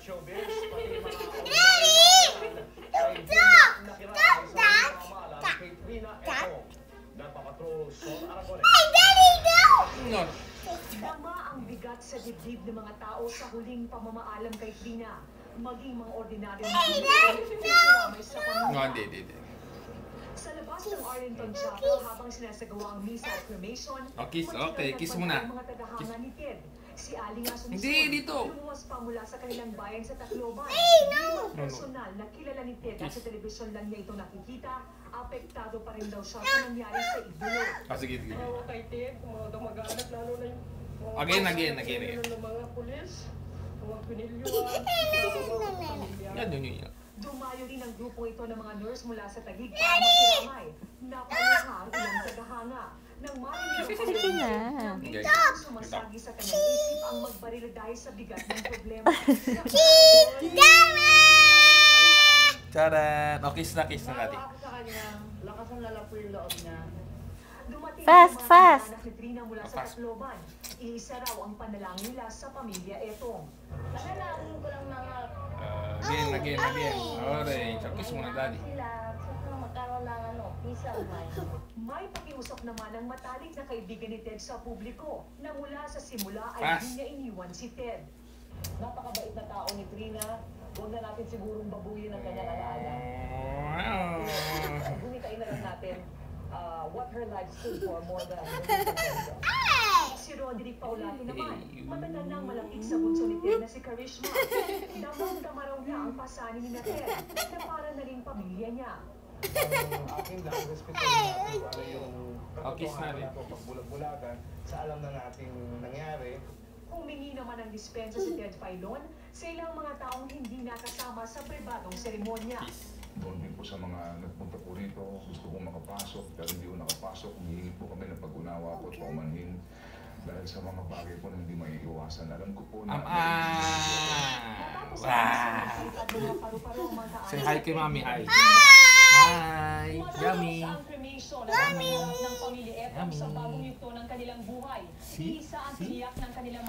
Dama ang bigat sa dibdib ng mga tao sa huling pamamaalam kay Trina, maging mga ordinaryong may sa pamilya. Sa labas ng Arlington Chapel habang sinasagawa ang misa at cremation, kiss muna. Mga tagahanga ni Ted. Si Ali nga Hindi, dito. lumuwas pa mula sa kanilang bayan sa Tacloban. Personal na kilala ni Ted at sa telebisyon lang niya ito nakikita, apektado pa rin daw siya sa nangyari sa idolo. Sige. Kay Ted, mga kamag-anak, lalo na yung Again. ng mga pulis, mga pinilyuan, Yan. Dumayo rin ang grupo ito ng mga nurse mula sa Taguig para makiramay. Napaluhar ilang tagahanga. Nang marinig ang pamilya, sumasagi sa kanyang isip ang magbaril dahil sa bigat ng problema. Charan! Kiss na natin. sa kanya, lakas ang lalaki yung loob niya. Dumating Fast, ang mga fast. anak ni Trina mula sa Tacloban. Iisa raw ang panalangin nila sa pamilya Etong. Panalangin ko lang mga Again. Orange. Kiss muna, daddy. sila, gusto na magkaroon ng peace of mind. May pakiusap naman ang matalik na kaibigan ni Ted sa publiko na mula sa simula ay Fast. hindi niya iniwan si Ted. Napakabait na tao ni Trina. Huwag na natin sigurong babuyin ang kanyang alaala. Gunitain na lang natin what her life stood for more than Si Roderick Paulati naman, matagal nang malapit sa bunso ni Ted na si Karishma. Damang-dama raw niya ang pasanin ni Ted na para na rin pamilya niya. Aking lang, respeto natin kung ano yung Kiss na rin. pagbulag-bulagan sa alam na nating nangyari. Humingi naman ng dispensa si Ted Filon sa ilang mga taong hindi nakasama sa pribadong seremonya. Doon din po sa mga nagpunta po rito, gusto kong makapasok, pero hindi ko nakapasok. Humihingi po kami ng pag-unawa po at paumanhin dahil sa mga bagay po na hindi maiiwasan. Alam ko po na... Matapos ang misa at mga paru-paro ang mga Say hi kay Mami, hi. Hi! Yummy! Ang cremation at ng pamilya Etong sa bagong yugto ng kanilang buhay. Isa ang tiniyak ng kanilang